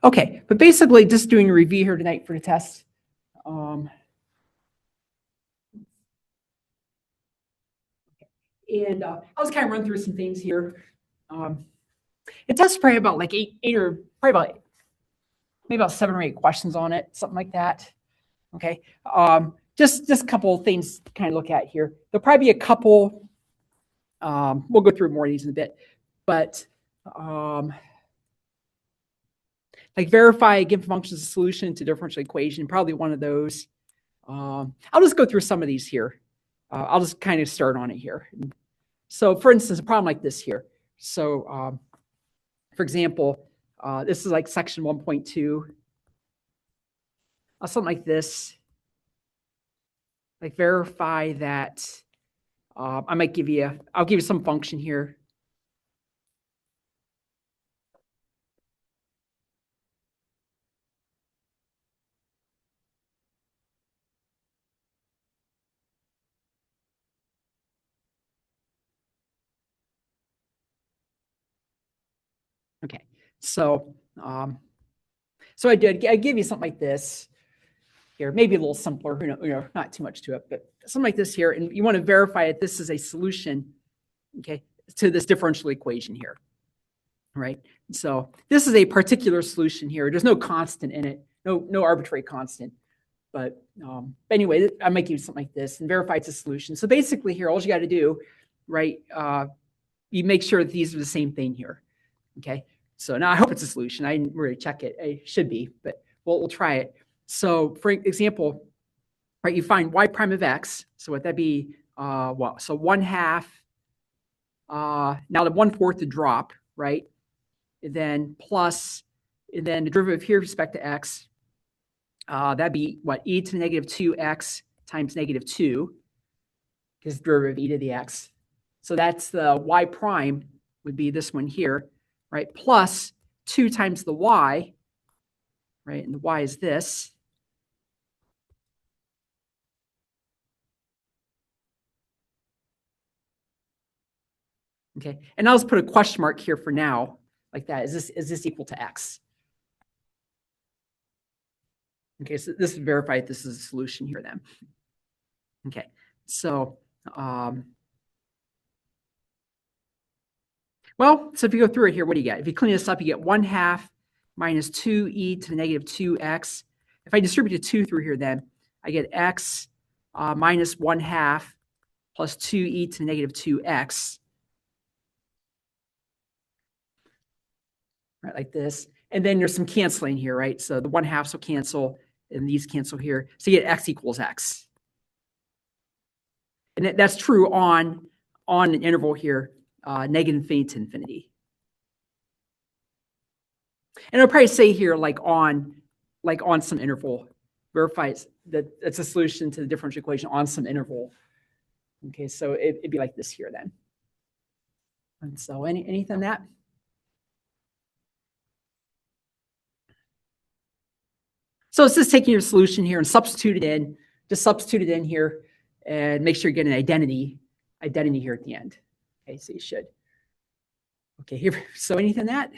Okay, but basically just doing a review here tonight for the test. And I'll just kind of run through some things here. It tests probably about like eight or probably about maybe about 7 or 8 questions on it, something like that. Okay, just a couple of things to kind of look at here. There'll probably be a couple. We'll go through more of these in a bit, but like verify a given function as a solution to differential equation, probably one of those. I'll just go through some of these here. I'll just kind of start on it here. So for instance, a problem like this here. So for example, this is like section 1.2. Something like this. Like verify that I'll give you some function here. Okay, so I give you something like this here, maybe a little simpler, not too much to it, but something like this here, and you want to verify that this is a solution, okay, to this differential equation here, right? So this is a particular solution here. There's no constant in it, no arbitrary constant, but anyway, I might give you something like this and verify it's a solution. So basically here, all you got to do, right, you make sure that these are the same thing here, okay? So now I hope it's a solution. I didn't really check it. It should be, but we'll try it. So for example, right, you find y prime of x. So what that be? Well, so 1/2. Now the 1/4 to drop, right? And then plus, and then the derivative here with respect to x. That'd be what? E to the negative 2x times negative 2 is derivative of e to the x. So that's the y prime would be this one here, right? Plus 2 times the y, right? And the y is this. Okay, and I'll just put a question mark here for now, like that. Is this equal to x? Okay, so this would verify that this is a solution here then. Okay, so so if you go through it here, what do you get? If you clean this up, you get 1/2 minus 2e to the negative 2x. If I distribute a 2 through here, then I get x minus 1/2 plus 2e to the negative 2x. Right, like this. And then there's some canceling here, right? So the 1/2 will cancel, and these cancel here. So you get x equals x. And that's true on an interval here, negative infinity to infinity. And I'll probably say here, like on some interval, verifies that it's a solution to the differential equation on some interval. Okay, so it'd be like this here then. And so anything on that? So it's just taking your solution here and substitute it in. Just substitute it in here and make sure you get an identity here at the end. Okay, so you should. Okay, here. So anything on that?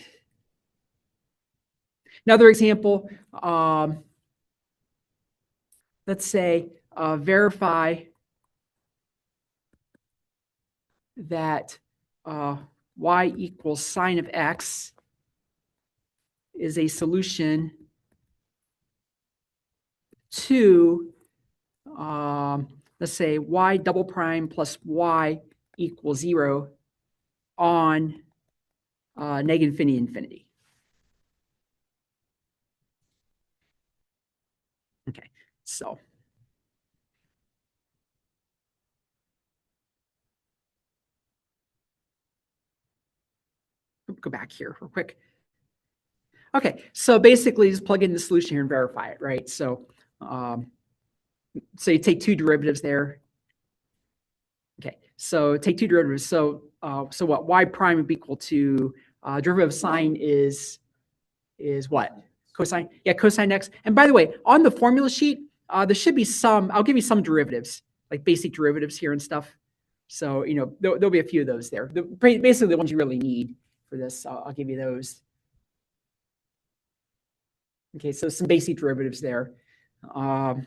Another example. Let's say verify that y equals sine of x is a solution to, let's say, y double prime plus y equals 0 on negative infinity infinity. Okay, so go back here real quick. Okay, so basically just plug in the solution here and verify it, right? So so you take 2 derivatives there. Okay, so take 2 derivatives. So what? Y prime would be equal to derivative of sine is what? Cosine? Yeah, cosine x. And by the way, on the formula sheet, there should be some. I'll give you some derivatives, like basic derivatives here and stuff. So there'll be a few of those there. Basically, the ones you really need for this. I'll give you those. Okay, so some basic derivatives there. But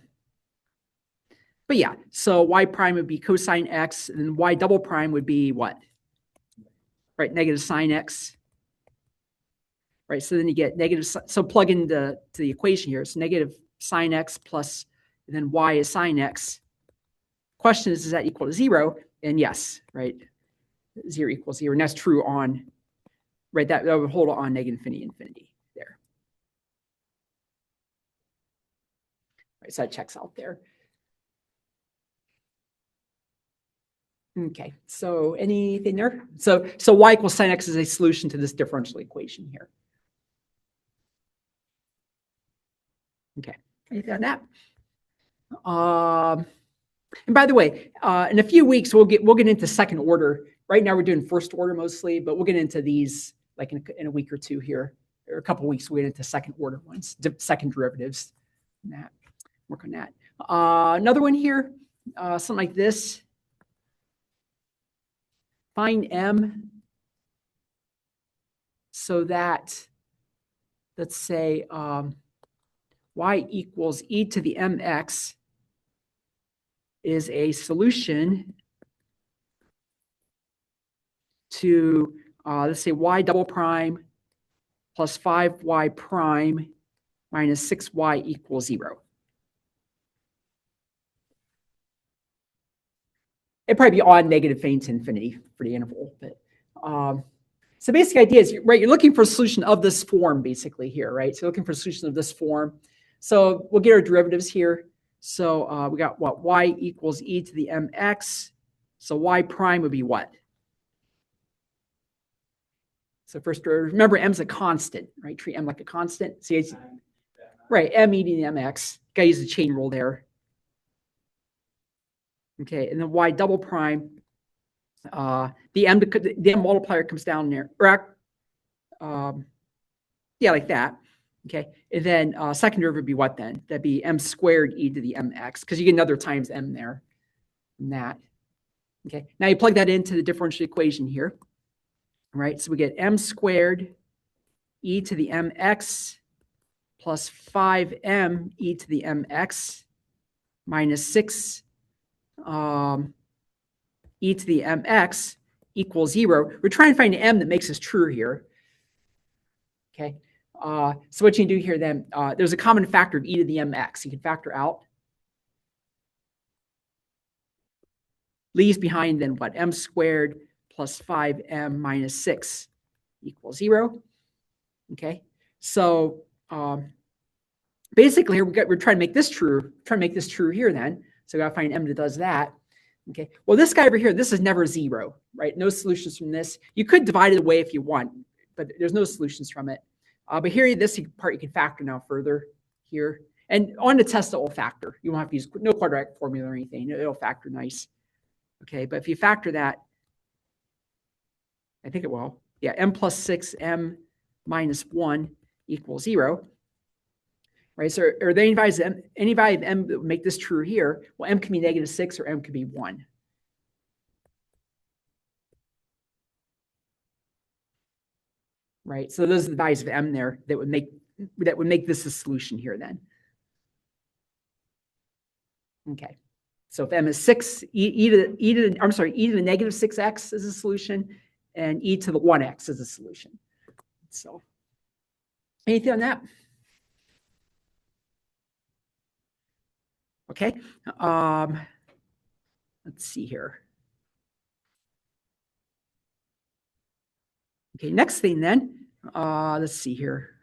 yeah, so y prime would be cosine x, and then y double prime would be what? Right, negative sine x. Right, so then you get negative, so plug into the equation here. It's negative sine x plus, and then y is sine x. Question is that equal to 0? And yes, right, 0 equals 0. And that's true on, right, that would hold on negative infinity there. Right, so that checks out there. Okay, so anything there? So y equals sine x is a solution to this differential equation here. Okay, anything on that? And by the way, in a few weeks we'll get into second order. Right now we're doing first order mostly, but we'll get into these like in a week or two here, or a couple of weeks. We'll get into second order ones, second derivatives. That work on that. Another one here, something like this. Find m so that, let's say, y equals e to the mx is a solution to, let's say, y double prime plus 5y prime minus 6y equals 0. It'd probably be odd negative fane to infinity for the interval. But so basic idea is, right, you're looking for a solution of this form basically here, right? So you're looking for a solution of this form. So we'll get our derivatives here. So we got what? Y equals e to the mx. So y prime would be what? So first, remember m's a constant, right? Treat m like a constant. See, it's, right, m e to the mx. Got to use the chain rule there. Okay, and then y double prime, the m multiplier comes down there. Yeah, like that. Okay, and then second derivative would be what then? That'd be m squared e to the mx, because you get another times m there. And that. Okay, now you plug that into the differential equation here. Right, so we get m squared e to the mx plus 5m e to the mx minus 6 e to the mx equals 0. We're trying to find an m that makes this true here. Okay, so what you can do here then, there's a common factor of e to the mx. You can factor out. Leaves behind then what? M squared plus 5m minus 6 equals 0. Okay, so basically here we're trying to make this true. Trying to make this true here then. So we got to find m that does that. Okay, well this guy over here, this is never 0, right? No solutions from this. You could divide it away if you want, but there's no solutions from it. But here, this part you can factor now further here. And on the test, it will factor. You won't have to use no quadratic formula or anything. It'll factor nice. Okay, but if you factor that, I think it will. Yeah, m plus 6m minus 1 equals 0. Right, so are there any value of m that would make this true here? Well, m can be negative 6 or m could be 1. Right, so those are the values of m there that would make this a solution here then. Okay, so if m is 6, e to the negative 6x is a solution, and e to the 1x is a solution. So, anything on that? Okay, let's see here. Okay, next thing then, let's see here.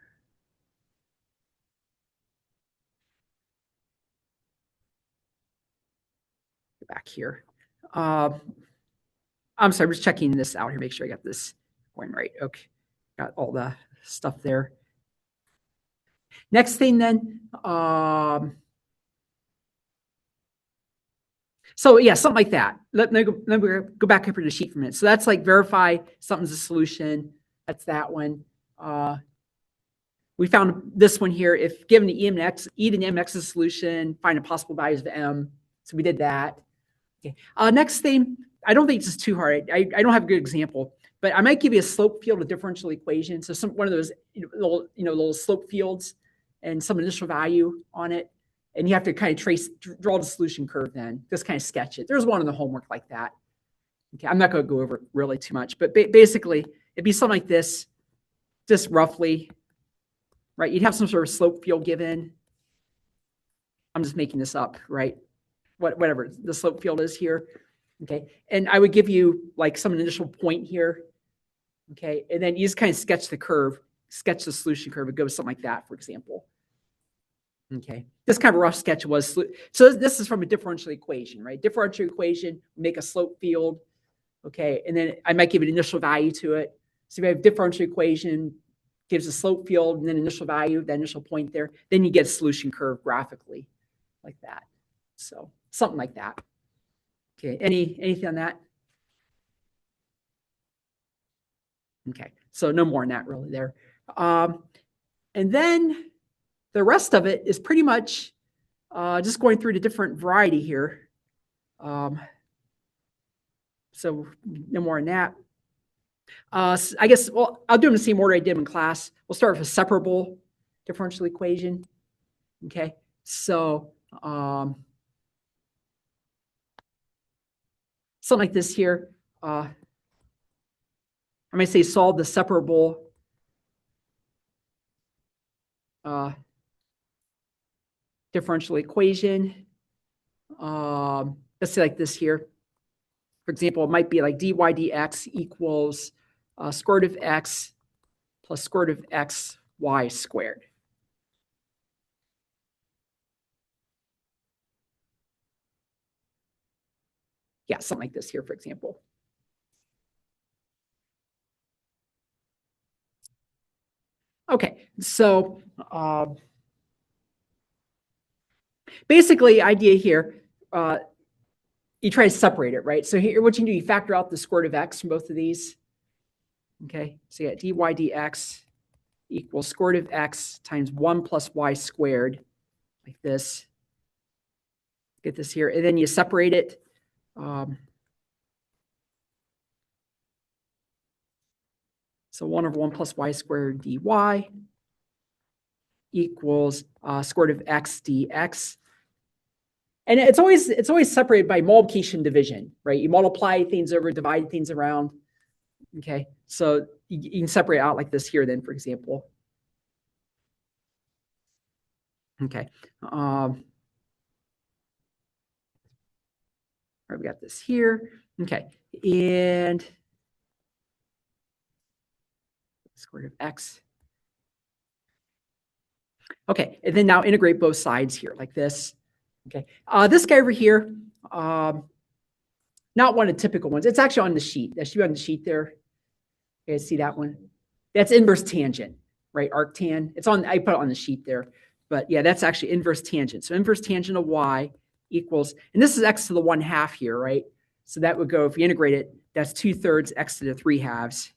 Go back here. I'm sorry, I'm just checking this out here, make sure I got this going right. Okay, got all the stuff there. Next thing then, so yeah, something like that. Let me go back over to the sheet for a minute. So that's like verify something's a solution. That's that one. We found this one here. If given the e to the mx is a solution, find the possible values of m. So we did that. Okay. Next thing, I don't think this is too hard. I don't have a good example, but I might give you a slope field of differential equation. So one of those little slope fields. and some initial value on it. And you have to kind of draw the solution curve then, just kind of sketch it. There's one in the homework like that. Okay, I'm not going to go over it really too much, but basically it'd be something like this, just roughly, right? You'd have some sort of slope field given. I'm just making this up, right? Whatever the slope field is here. Okay, and I would give you like some initial point here. Okay, and then you just kind of sketch the curve, sketch the solution curve. It goes something like that, for example. Okay, this kind of a rough sketch was, so this is from a differential equation, right? Differential equation, make a slope field. Okay, and then I might give an initial value to it. So if you have a differential equation, gives a slope field and then initial value, the initial point there, then you get a solution curve graphically like that. So something like that. Okay, anything on that? Okay, so no more on that really there. And then the rest of it is pretty much just going through the different variety here. So no more on that. So I guess, well, I'll do them in the same order I did in class. We'll start with a separable differential equation. Okay, so something like this here. I might say solve the separable differential equation. Let's say like this here. For example, it might be like dy dx equals square root of x plus square root of xy squared. Yeah, something like this here, for example. Okay, so basically, idea here, you try to separate it, right? So here, what you do, you factor out the square root of x from both of these. Okay, so you got dy dx equals square root of x times 1 plus y squared, like this. Get this here, and then you separate it. So 1 over 1 plus y squared dy equals square root of x dx. And it's always separated by multiplication division, right? You multiply things over, divide things around. Okay, so you can separate out like this here then, for example. Okay. All right, we got this here. Okay, and square root of x. Okay, and then now integrate both sides here like this. Okay, this guy over here, not one of the typical ones. It's actually on the sheet. That should be on the sheet there. You guys see that one? That's inverse tangent, right? Arctan. It's on. I put it on the sheet there, but yeah, that's actually inverse tangent. So inverse tangent of y equals, and this is x to the 1/2 here, right? So that would go, if you integrate it, that's 2/3 x to the 3/2,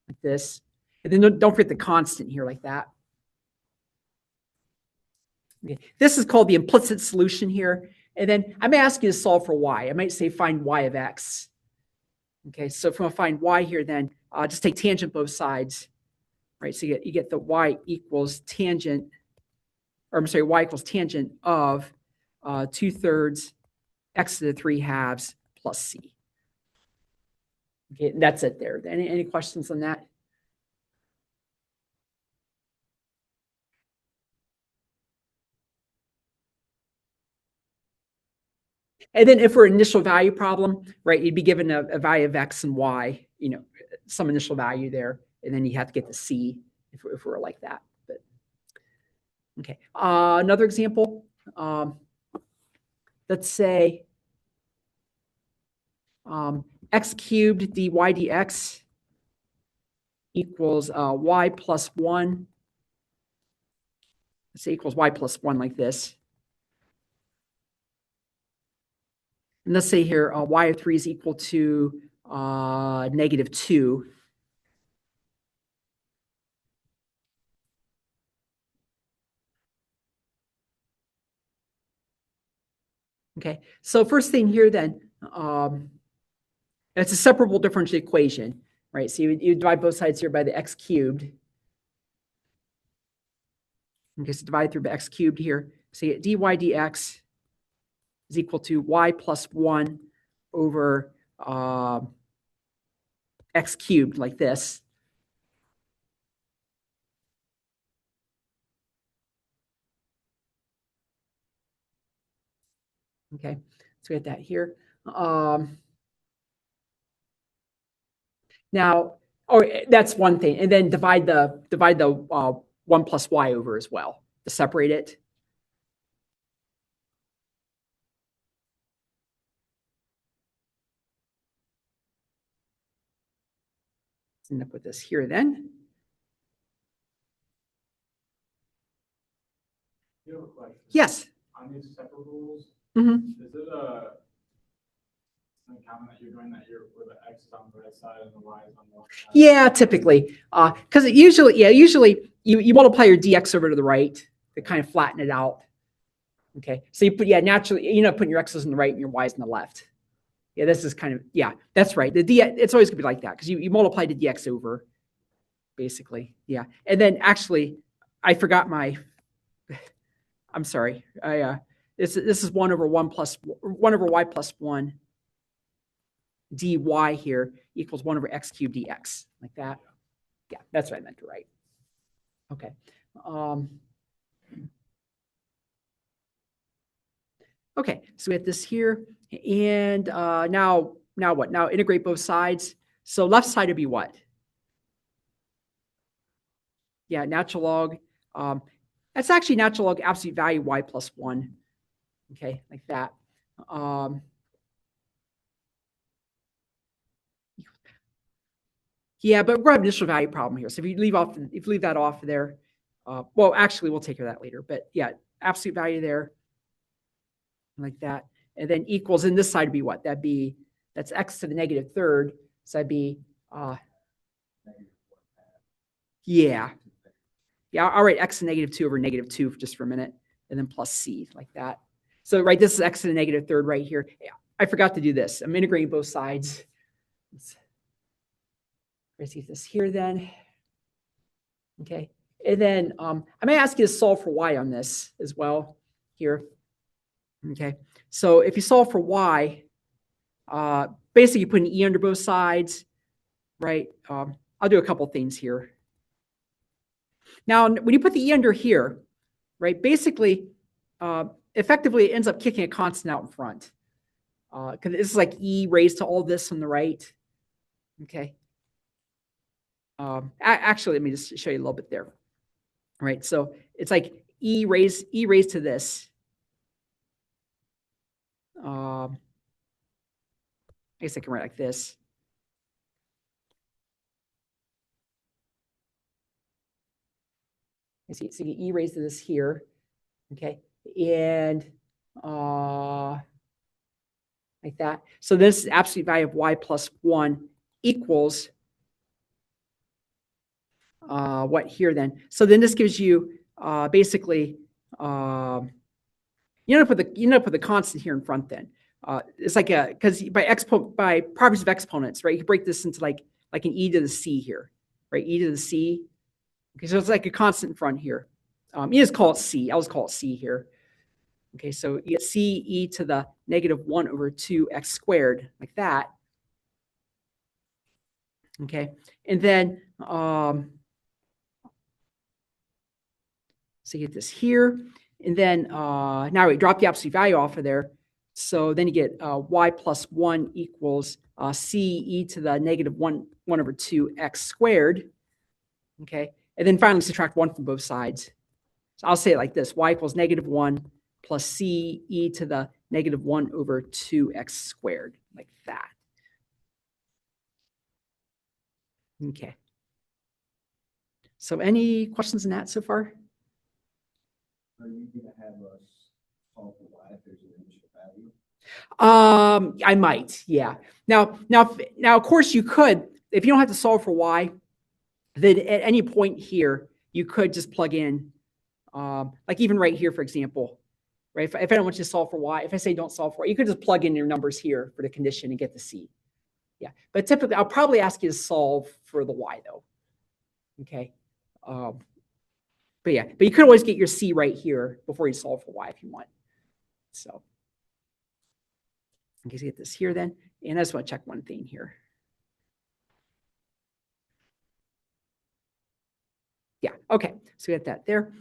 like this. And then don't forget the constant here, like that. Okay. This is called the implicit solution here. And then I may ask you to solve for y. I might say find y of x. Okay, so if we want to find y here, then just take tangent both sides, right? So you get the y equals tangent, or I'm sorry, y equals tangent of 2/3 x to the 3/2 plus c. Okay, that's it there. Any questions on that? And then if we're an initial value problem, right, you'd be given a value of x and y, you know, some initial value there, and then you have to get the c if we're like that. But okay, another example. Let's say x cubed dy dx equals y plus 1. Let's say equals y plus 1 like this. And let's say here y of 3 is equal to -2. Okay, so first thing here then, it's a separable differential equation, right? So you divide both sides here by the x cubed. Okay, so divide through by x cubed here. So you get dy dx is equal to y plus 1 over x cubed, like this. Okay, so we have that here. Now, that's one thing, and then divide the 1 plus y over as well to separate it. Let's end up with this here then. You have a question? Yes. On these separables, Mm-hmm. is it an comment that you're doing that where the x is on the right side and the y is on the left side? Yeah, typically, because usually you multiply your dx over to the right to kind of flatten it out. Okay, so you put naturally putting your x's on the right and your y's on the left. Yeah, this is kind of that's right. It's always gonna be like that because you multiply the dx over, basically. Yeah, and then actually, I forgot my. I'm sorry. This is 1 over y plus 1 dy here equals 1 over x cubed dx, like that. Yeah, that's what I meant to write. Okay. Okay, so we have this here, and now what? Now integrate both sides. So left side would be what? Yeah, natural log. That's actually natural log absolute value y plus 1. Okay, like that. Yeah, but we're having an initial value problem here. So if you leave that off there, well, actually, we'll take care of that later. But yeah, absolute value there, like that, and then equals. And this side would be what? That's x to the negative third. So that'd be yeah. I'll write x to the negative 2 over negative 2 just for a minute, and then plus c, like that. So right, this is x to the negative third right here. Yeah, I forgot to do this. I'm integrating both sides. Let's see this here then. Okay, and then I may ask you to solve for y on this as well here. Okay, so if you solve for y, basically you put an e under both sides, right? I'll do a couple things here. Now, when you put the e under here, right, basically, effectively it ends up kicking a constant out in front. Because this is like e raised to all this on the right. Okay. Actually, let me just show you a little bit there. Right, so it's like e raised to this. I guess I can write like this. You see, so you get e raised to this here. Okay, and like that. So this absolute value of y plus 1 equals what here then? So then this gives you basically you end up with the constant here in front then. It's like because by properties of exponents, right? You can break this into like an e to the c here, right? E to the c. Okay, so it's like a constant in front here. You just call it c. I'll just call it c here. Okay, so you get c e to the negative 1 over 2x squared, like that. Okay, and then so you get this here, and then now we drop the absolute value off of there. So then you get y plus 1 equals c e to the negative 1 over 2x squared. Okay, and then finally subtract 1 from both sides. So I'll say it like this: y equals negative 1 plus c e to the negative 1 over 2x squared, like that. Okay. So any questions in that so far? Are you going to have us solve for y if there's an initial value? I might, yeah. Now, of course, you could, if you don't have to solve for y, then at any point here, you could just plug in, like even right here, for example, right? If I don't want you to solve for y, if I say don't solve for y, you could just plug in your numbers here for the condition and get the c. Yeah, but typically, I'll probably ask you to solve for the y though. Okay. But yeah, but you could always get your C right here before you solve for y if you want. So in case you get this here then, and I just want to check one thing here. Yeah, okay, so we got that there.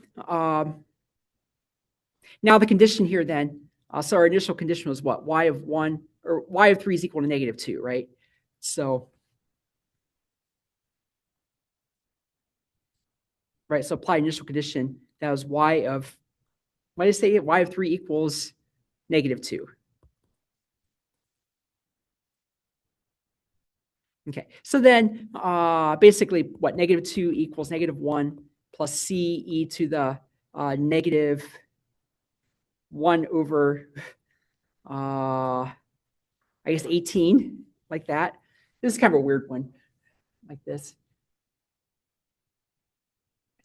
Now the condition here then, so our initial condition was what? Y of 1 or y of 3 is equal to -2, right? So, right, so apply initial condition. That was y of, what did I say? Y of 3 equals -2. Okay, so then basically what? -2 equals -1 plus c e to the -1 over, I guess 18, like that. This is kind of a weird one, like this.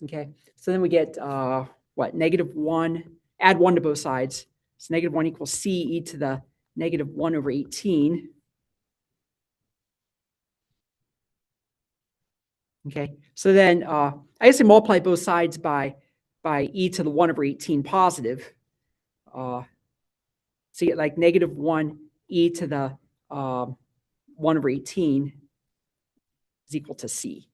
Okay, so then we get what? -1, add 1 to both sides. So -1 equals c e to the -1 over 18. Okay, so then I guess I multiply both sides by e to the 1 over 18 positive. So you get like -1 e to the 1 over 18 is equal to c.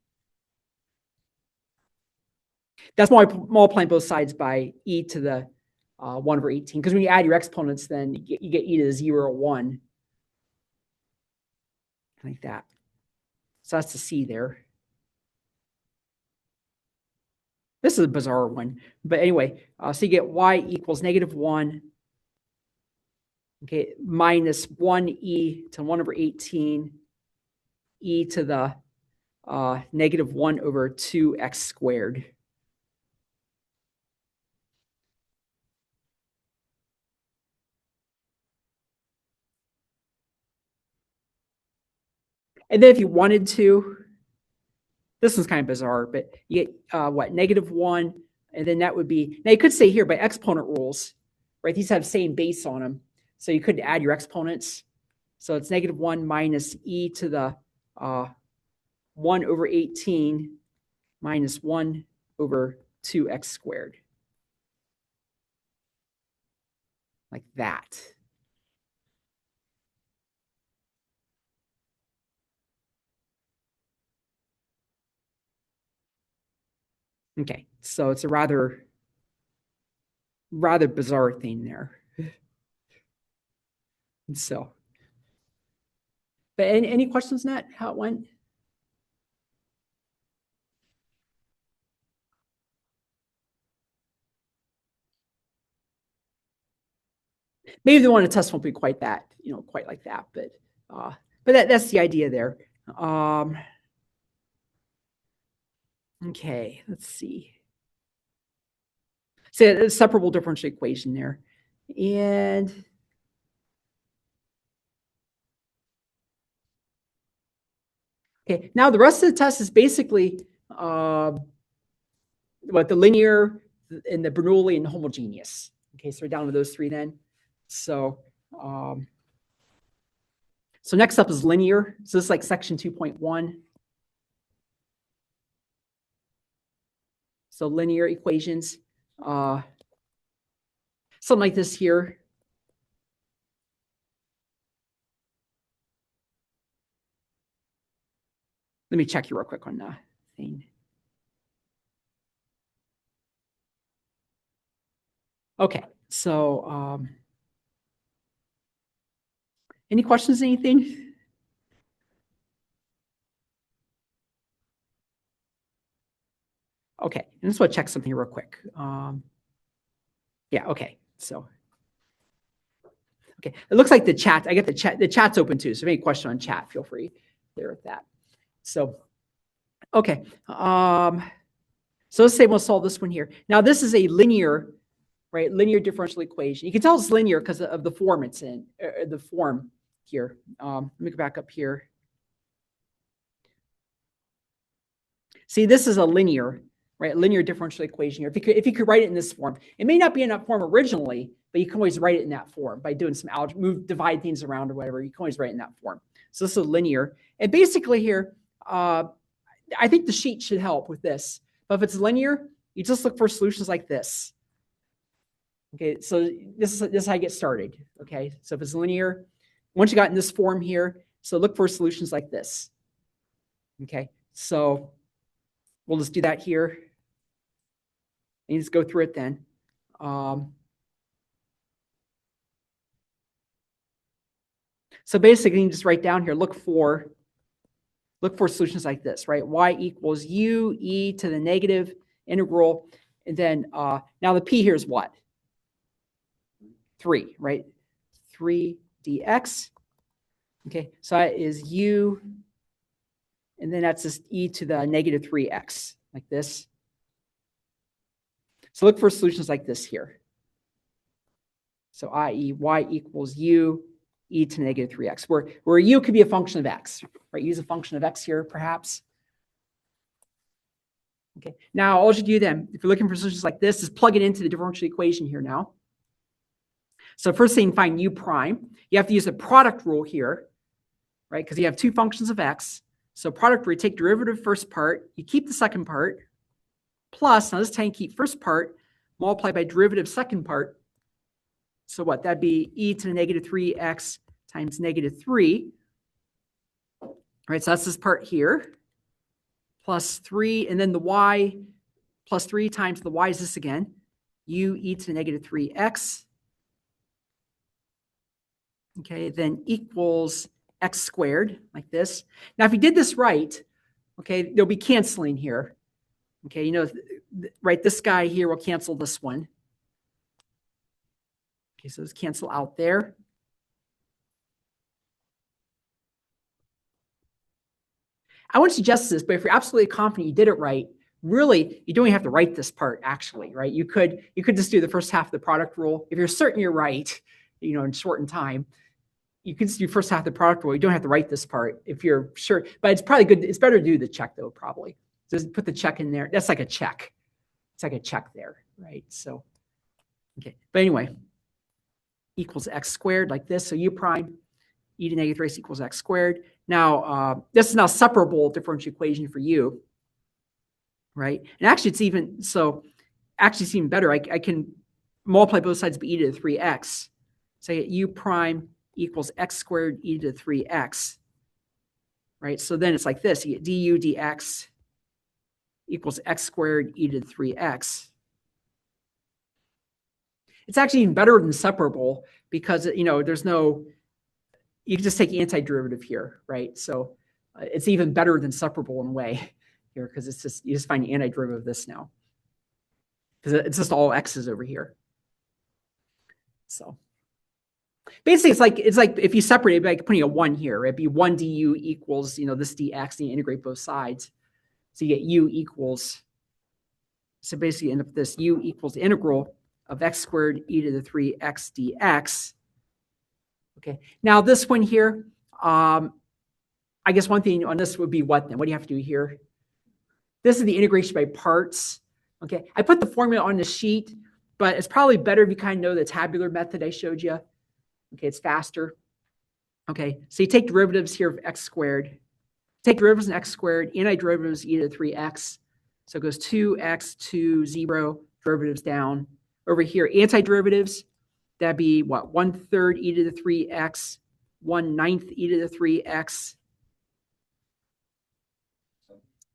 That's why I'm multiplying both sides by e to the 1 over 18. Because when you add your exponents, then you get e to the 0 or 1. Like that. So that's the c there. This is a bizarre one. But anyway, so you get y equals -1, okay, minus 1e to 1 over 18, e to the -1 over 2x squared. And then if you wanted to, this one's kind of bizarre, but you get what, -1, and then that would be, now you could say here by exponent rules, right? These have the same base on them. So you could add your exponents. So it's -1 minus e to the 1 over 18 minus 1 over 2x squared. Like that. Okay, so it's a rather bizarre thing there. So, but any questions, Nat? How it went? Maybe the one to test won't be quite that, quite like that, but that's the idea there. Okay, let's see. So a separable differential equation there, and okay, now the rest of the test is basically what the linear and the Bernoulli and homogeneous. Okay, so we're down to those three then. So so next up is linear. So this is like section 2.1. So linear equations, something like this here. Let me check here real quick on the thing. Okay, so any questions, anything? Okay, and just want to check something real quick. Yeah, okay, so. Okay, it looks like the chat, I get the chat's open too, so if any question on chat, feel free there with that. So, okay, so let's say we'll solve this one here. Now this is a linear, right, linear differential equation. You can tell it's linear because of the form it's in, the form here. Let me go back up here. See, this is a linear, right, linear differential equation here. If you could write it in this form, it may not be in that form originally, but you can always write it in that form by doing some algebra, divide things around or whatever. You can always write it in that form. So this is linear. And basically here, I think the sheet should help with this. But if it's linear, you just look for solutions like this. Okay, so this is how you get started. Okay, so if it's linear, once you got in this form here, so look for solutions like this. Okay, so we'll just do that here. And just go through it then. So basically, you can just write down here, look for solutions like this, right? Y equals u e to the negative integral. And then now the p here is what? 3, right? 3 dx. Okay, so that is u, and then that's just e to the negative 3x, like this. So look for solutions like this here. So i.e. y equals u e to the negative 3x, where u could be a function of x, right? Use a function of x here, perhaps. Okay, now all you do then, if you're looking for solutions like this, is plug it into the differential equation here now. So first thing, find u prime. You have to use a product rule here, right? Because you have two functions of x. So product rule, you take derivative first part, you keep the second part, plus, now this time you keep first part, multiply by derivative second part. So what? That'd be e to the negative 3x times negative 3. All right, so that's this part here. Plus 3, and then the y plus 3 times the y is this again. U e to the negative 3x. Okay, then equals x squared, like this. Now, if you did this right, okay, there'll be canceling here. Okay, you know, right, this guy here will cancel this one. Okay, so let's cancel out there. I wouldn't suggest this, but if you're absolutely confident you did it right, really, you don't even have to write this part, actually, right? You could just do the first half of the product rule. If you're certain you're right, you know, in shortened time, you can just do first half of the product rule. You don't have to write this part if you're sure. But it's probably good. It's better to do the check, though, probably. Just put the check in there. That's like a check. It's like a check there, right? So, okay. But anyway, equals x squared like this. So u prime e to negative 3x equals x squared. Now, this is now separable differential equation for u, right? And actually, it's even better. I can multiply both sides by e to the 3x. So I get u prime equals x squared e to the 3x, right? So then it's like this. You get du dx equals x squared e to the 3x. It's actually even better than separable because, you know, there's no, you can just take antiderivative here, right? So it's even better than separable in a way here because it's just, you just find the antiderivative of this now because it's just all x's over here. So basically, it's like if you separate it by putting a 1 here, it'd be 1 du equals, you know, this dx, and you integrate both sides. So you get u equals, so basically you end up with this u equals the integral of x squared e to the 3x dx. Okay, now this one here, I guess one thing on this would be what then? What do you have to do here? This is the integration by parts. Okay, I put the formula on the sheet, but it's probably better if you kind of know the tabular method I showed you. Okay, it's faster. Okay, so you take derivatives here of x squared. Take derivatives in x squared, antiderivatives e to the 3x. So it goes 2x to 0, derivatives down. Over here, antiderivatives, that'd be what? 1/3 e to the 3x, 1/9 e to the 3x,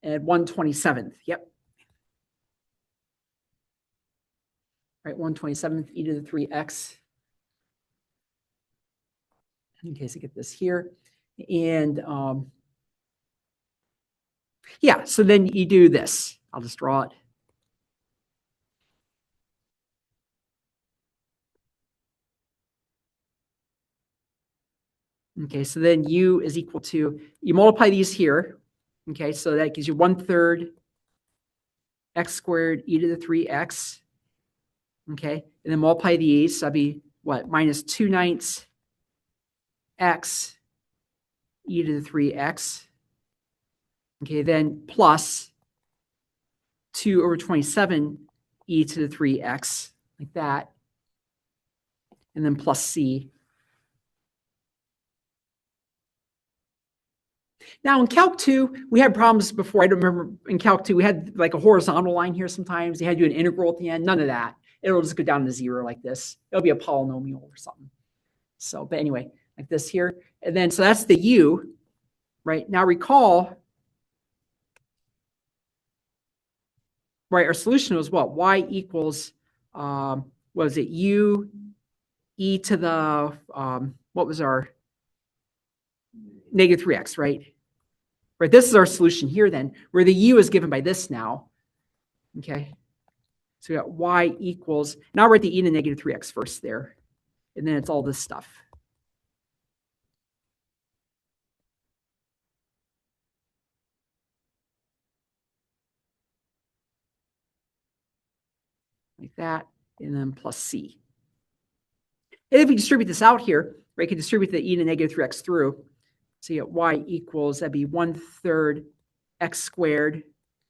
and 1/27th. Yep. Right, 1/27th e to the 3x. In case I get this here. And yeah, so then you do this. I'll just draw it. Okay, so then u is equal to, you multiply these here. Okay, so that gives you 1/3 x squared e to the 3x. Okay, and then multiply these. So that'd be what? Minus 2/9 x e to the 3x. Okay, then plus 2/27 e to the 3x, like that. And then plus c. Now in Calc 2, we had problems before. I don't remember in Calc 2, we had like a horizontal line here sometimes. They had to do an integral at the end. None of that. It'll just go down to 0 like this. It'll be a polynomial or something. So, but anyway, like this here. And then, so that's the u, right? Now recall, right, our solution was what? Y equals, what was it? U e to the, what was our negative 3x, right? Right, this is our solution here then, where the u is given by this now. Okay, so we got y equals, now we're at the e to negative 3x first there, and then it's all this stuff. Like that, and then plus c. And if we distribute this out here, right, you can distribute the e to negative 3x through. So you get y equals, that'd be 1/3 x squared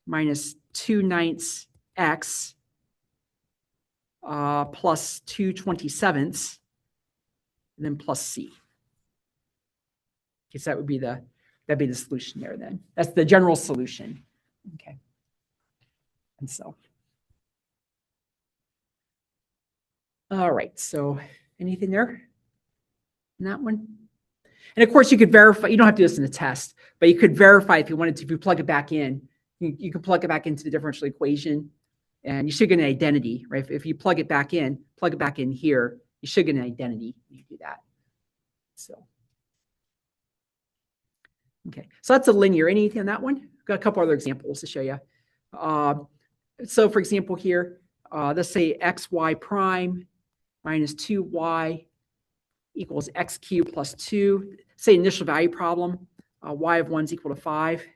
minus 2/9 x plus 2/27, and then plus c. Okay, so that'd be the solution there then. That's the general solution. Okay. And so, all right, so anything there in that one? And of course, you could verify, you don't have to do this in the test, but you could verify if you wanted to, if you plug it back in, you can plug it back into the differential equation and you should get an identity, right? If you plug it back in here, you should get an identity when you do that. So, okay, so that's a linear. Anything on that one? Got a couple other examples to show you. So for example here, let's say xy prime minus 2y equals x cubed plus 2. Say initial value problem, y of 1 is equal to 5.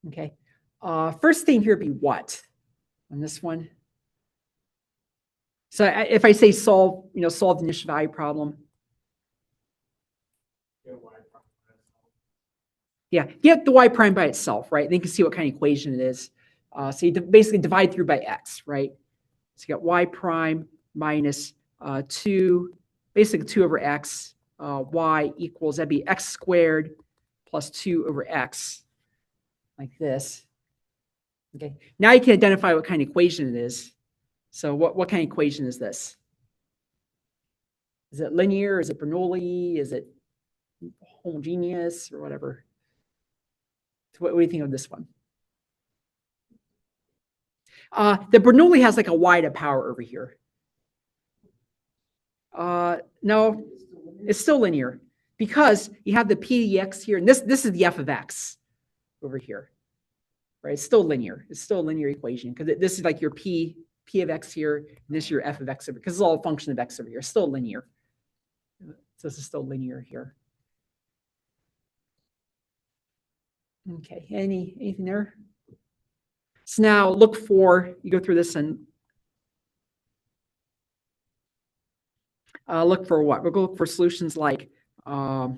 Okay. First thing here would be what on this one? So if I say solve the initial value problem. Yeah, get the y prime by itself, right? Then you can see what kind of equation it is. So you basically divide through by x, right? So you got y prime minus 2, basically 2 over x, y equals, that'd be x squared plus 2 over x, like this. Okay, now you can identify what kind of equation it is. So what kind of equation is this? Is it linear? Is it Bernoulli? Is it homogeneous or whatever? So what do you think of this one? The Bernoulli has like a y to power over here. No, it's still linear because you have the p dx here, and this is the f of x over here, right? It's still linear. It's still a linear equation because this is like your p of x here, and this is your f of x over, because it's all a function of x over here. It's still linear. So this is still linear here. Okay, anything there? So now look for, you go through this and look for what? We'll go look for solutions like y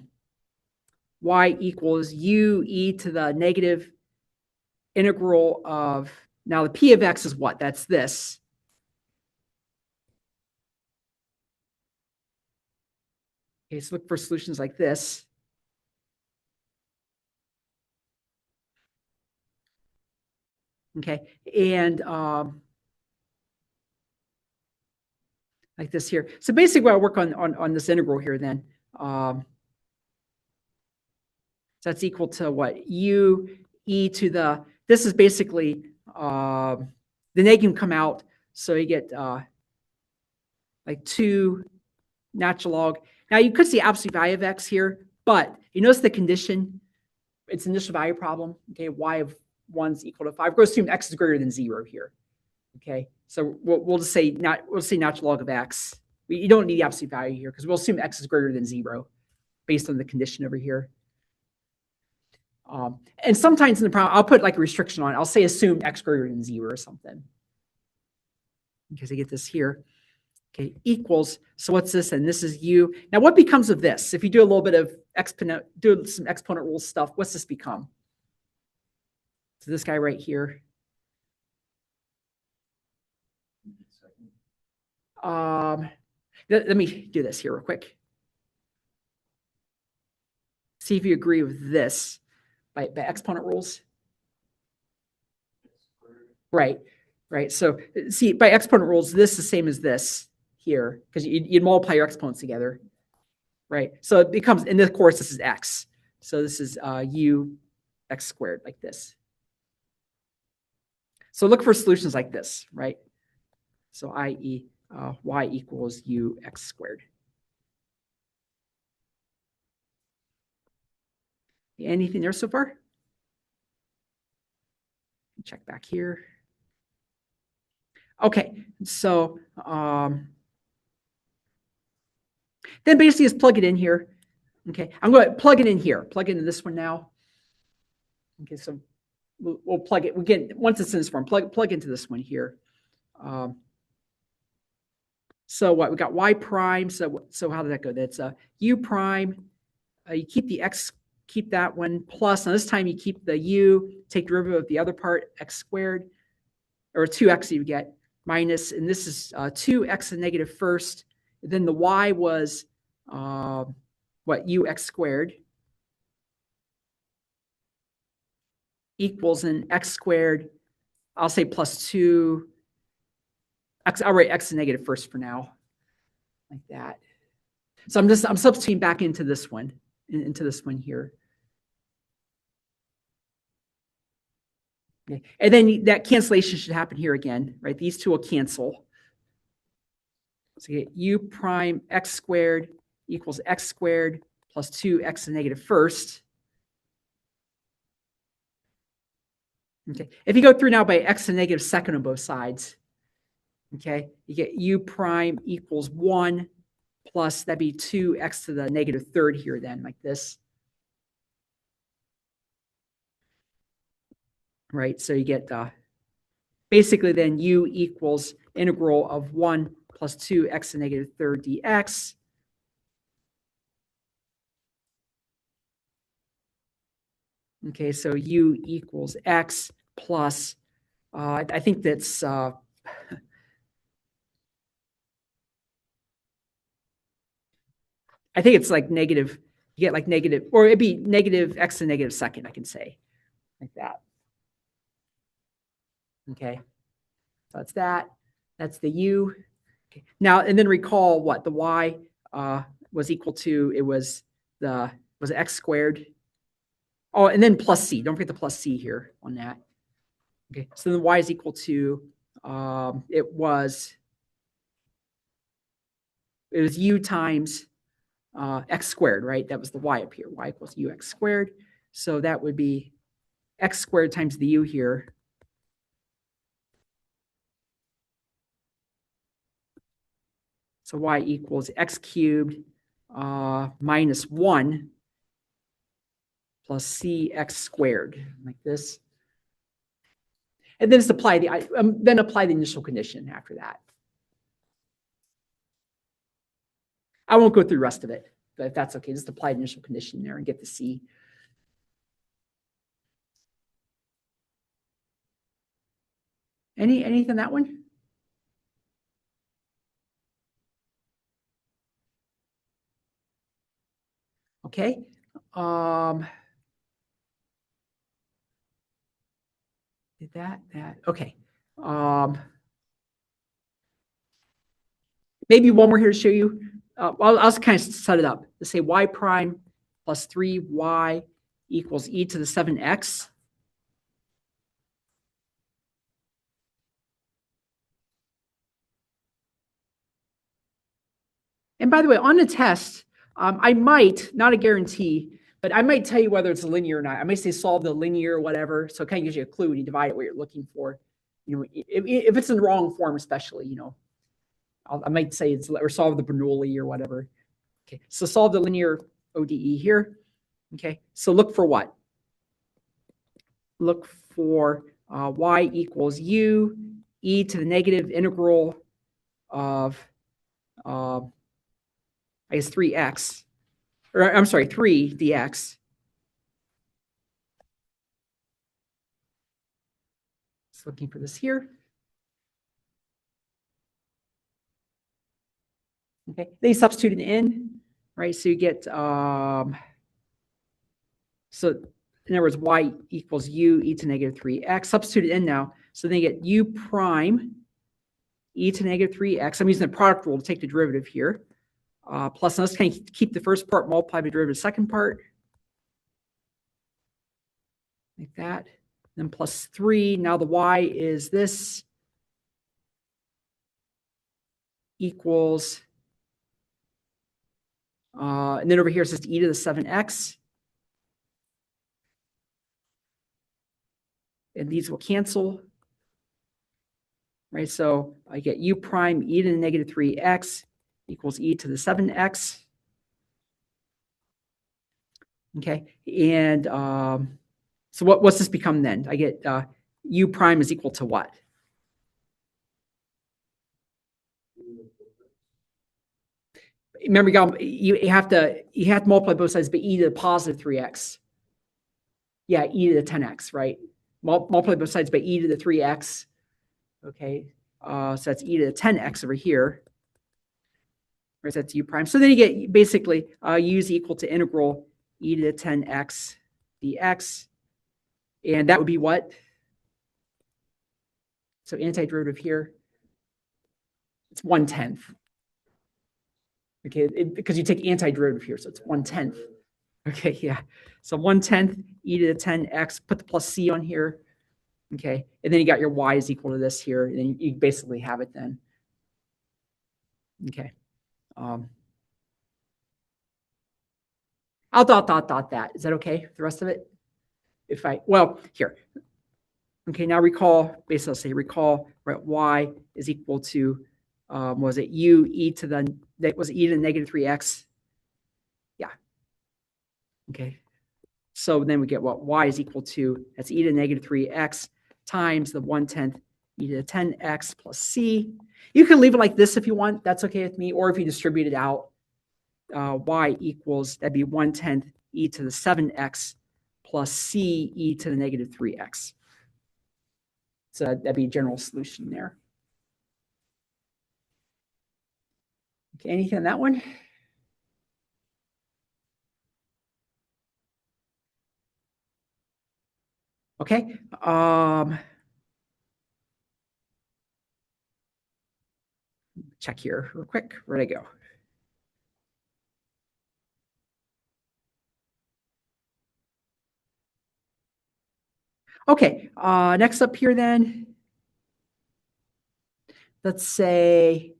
equals u e to the negative integral of, now the p of x is what? That's this. Okay, so look for solutions like this. Okay, and like this here. So basically, I'll work on this integral here then. So that's equal to what? U e to the, this is basically, the negative come out, so you get like 2 natural log. Now you could see absolute value of x here, but you notice the condition, it's an initial value problem. Okay, y of 1 is equal to 5. We're going to assume x is greater than 0 here. Okay, so we'll just say natural log of x. You don't need the absolute value here because we'll assume x is greater than 0 based on the condition over here. And sometimes in the problem, I'll put like a restriction on it. I'll say assume x greater than 0 or something. Because I get this here. Okay, equals, so what's this? And this is u. Now what becomes of this? If you do a little bit of do some exponent rule stuff, what's this become? So this guy right here. Let me do this here real quick. See if you agree with this by exponent rules. Right, right. So see, by exponent rules, this is the same as this here, because you'd multiply your exponents together, right? So it becomes, in this course, this is x. So this is u x squared, like this. So look for solutions like this, right? So i.e. Y equals u x squared. Anything there so far? Check back here. Okay, so then basically just plug it in here. Okay, I'm going to plug it in here. Plug into this one now. Okay, so we'll plug it. Again, once it's in this form, plug into this one here. So what we got y prime. So how did that go? That's u prime. You keep the x, keep that one plus. Now this time you keep the u, take derivative of the other part, x squared, or 2x you get minus, and this is 2x and negative first. Then the y was what, ux squared equals an x squared. I'll say plus 2 x. I'll write x and negative first for now, like that. So I'm substituting back into this one, here. Okay. And then that cancellation should happen here again, right? These two will cancel. So you get u prime x squared equals x squared plus 2x and negative first. Okay. If you go through now by x and negative second on both sides, okay, you get u prime equals 1 plus, that'd be 2x to the negative third here then, like this. Right, so you get basically then u equals integral of 1 plus 2x to the negative third dx. Okay, so u equals x plus, I think that's, I think it's like negative, you get like negative, or it'd be negative x to the negative second, I can say, like that. Okay, so that's that. That's the u. Okay. Now, and then recall what the y was equal to. It was x squared. Oh, and then plus c. Don't forget the plus c here on that. Okay, so then y is equal to, it was u times x squared, right? That was the y up here. Y equals ux squared. So that would be x squared times the u here. So y equals x cubed minus 1 plus cx squared, like this. And then just apply the initial condition after that. I won't go through the rest of it, but if that's okay, just apply the initial condition there and get the c. Anything on that one? Okay. Did that. Okay. Maybe one more here to show you. I'll just kind of set it up. Let's say y prime plus 3y equals e to the 7x. And by the way, on the test, I might, not a guarantee, but I might tell you whether it's linear or not. I might say solve the linear or whatever. So it kind of gives you a clue when you divide it what you're looking for. You know, if it's in the wrong form, especially, you know, I might say it's, or solve the Bernoulli or whatever. Okay, so solve the linear ODE here. Okay, so look for what? Look for y equals u e to the negative integral of, I guess 3x, or I'm sorry, 3 dx. Just looking for this here. Okay, they substitute it in, right? So you get, so in other words, y equals u e to negative 3x. Substitute it in now. So then you get u prime e to negative 3x. I'm using the product rule to take the derivative here. Plus, let's kind of keep the first part, multiply the derivative of the second part. Like that. Then plus 3. Now the y is this equals, and then over here it's just e to the 7x. And these will cancel. Right, so I get u prime e to the negative 3x equals e to the 7x. Okay, and so what's this become then? I get u prime is equal to what? Remember, you have to multiply both sides by e to the positive 3x. Yeah, e to the 10x, right? Multiply both sides by e to the 3x. Okay, so that's e to the 10x over here. Right, so that's u prime. So then you get basically u is equal to integral e to the 10x dx. And that would be what? So antiderivative here, it's 1/10. Okay, because you take antiderivative here, so it's 1/10. Okay, yeah. So 1/10 e to the 10x, put the plus c on here. Okay, and then you got your y is equal to this here, and then you basically have it then. Okay. I'll dot that. Is that okay? The rest of it? Well, here. Okay, now recall, basically I'll say recall, right, y is equal to, was it u e to the, that was e to the negative 3x? Yeah. Okay. So then we get what y is equal to, that's e to the negative 3x times the 1/10 e to the 10x plus c. You can leave it like this if you want. That's okay with me. Or if you distribute it out, y equals, that'd be 1/10 e to the 7x plus c e to the negative 3x. So that'd be a general solution there. Okay, anything on that one? Okay. Check here real quick. Where'd I go? Okay, next up here then, let's say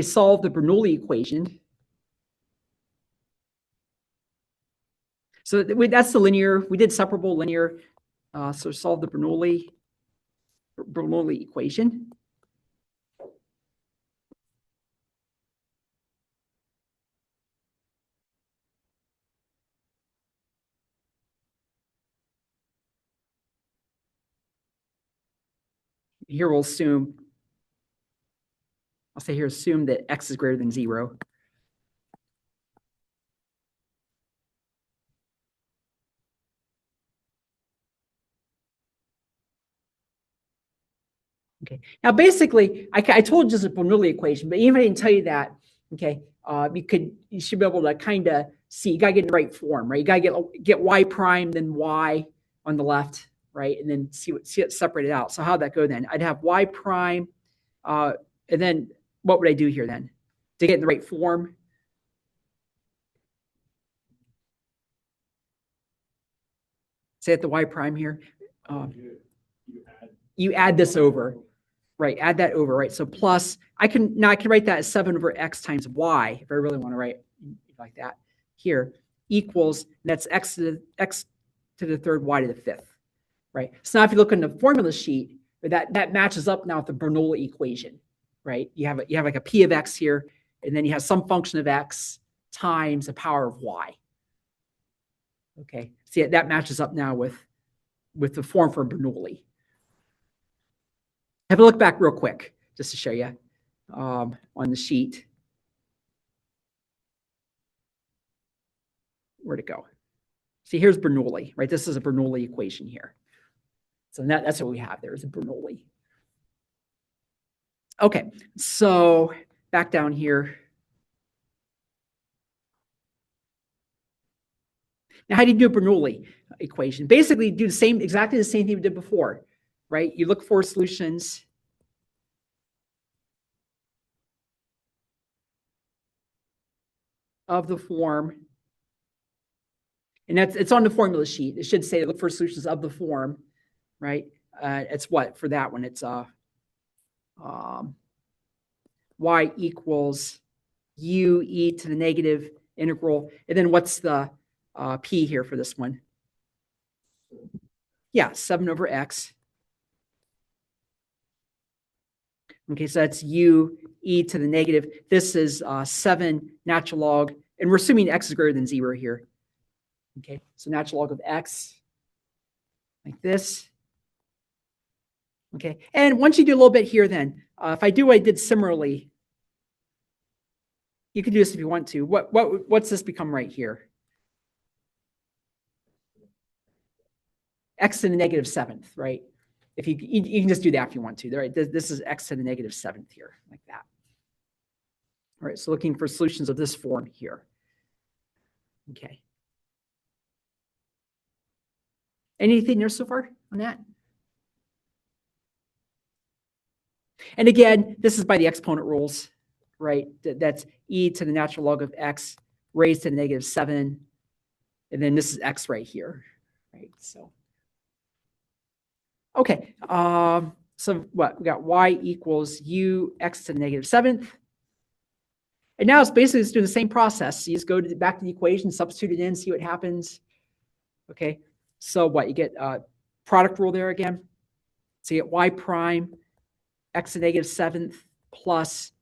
solve the Bernoulli equation. So that's the linear, we did separable linear, so solve the Bernoulli equation. Here we'll assume, I'll say here, assume that x is greater than 0. Okay. Now, basically, I told you just a Bernoulli equation, but even if I didn't tell you that, okay, you should be able to kind of see. You gotta get in the right form, right? You gotta get y prime, then y on the left, right, and then see it separated out. So how'd that go then? I'd have y prime, and then what would I do here then to get in the right form? Say at the y prime here. You add this over. Right, add that over, right? So plus, I can write that as 7 over x times y, if I really want to write like that here, equals, that's x to the third, y to the fifth, right? So now if you look in the formula sheet, that matches up now with the Bernoulli equation, right? You have like a p of x here, and then you have some function of x times the power of y. Okay, see, that matches up now with the form for Bernoulli. Have a look back real quick, just to show you on the sheet. Where'd it go? See, here's Bernoulli, right? This is a Bernoulli equation here. So that's what we have there is a Bernoulli. Okay, so back down here. Now, how do you do a Bernoulli equation? Basically, do exactly the same thing we did before, right? You look for solutions. Of the form, and it's on the formula sheet. It should say look for solutions of the form, right? It's what for that one? It's y equals u e to the negative integral, and then what's the p here for this one? Yeah, 7 over x. Okay, so that's u e to the negative. This is 7 natural log, and we're assuming x is greater than 0 here. Okay, so natural log of x, like this. Okay, and once you do a little bit here, then if I do what I did similarly, you can do this if you want to. What's this become right here? X to the negative 7th, right? If you can just do that if you want to. Right? This is x to the negative 7th here, like that. All right, so looking for solutions of this form here. Okay. Anything there so far on that? And again, this is by the exponent rules, right? That's e to the natural log of x raised to the negative 7. And then this is x right here, right? So, okay. So what? We got y equals u x to the negative 7th. And now it's basically just doing the same process. You just go back to the equation, substitute it in, see what happens. Okay. So what? You get product rule there again. So you get y prime x to the negative 7th plus,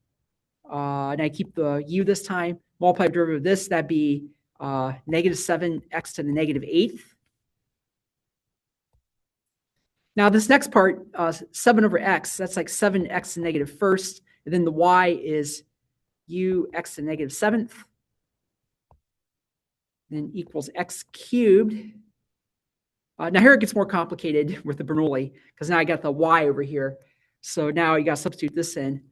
and I keep the u this time, multiply derivative of this, that'd be negative 7x to the negative 8th. Now this next part, 7 over x, that's like 7x to the negative 1st, and then the y is u x to the negative 7th, then equals x cubed. Now here it gets more complicated with the Bernoulli, because now I got the y over here. So now you got to substitute this in.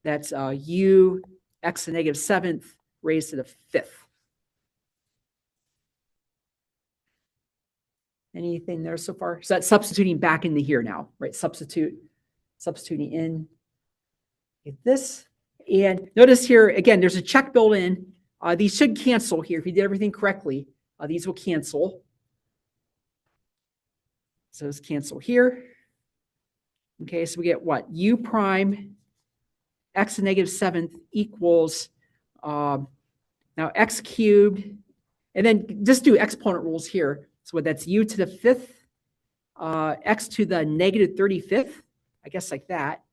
That's u x to the negative 7th raised to the 5th. Anything there so far? So that's substituting back into here now, right? Substituting in this. And notice here, again, there's a check built in. These should cancel here. If you did everything correctly, these will cancel. So let's cancel here. Okay, so we get what? U prime x to the negative 7th equals, now x cubed, and then just do exponent rules here. So what, that's u to the 5th, x to the negative 35th, I guess like that.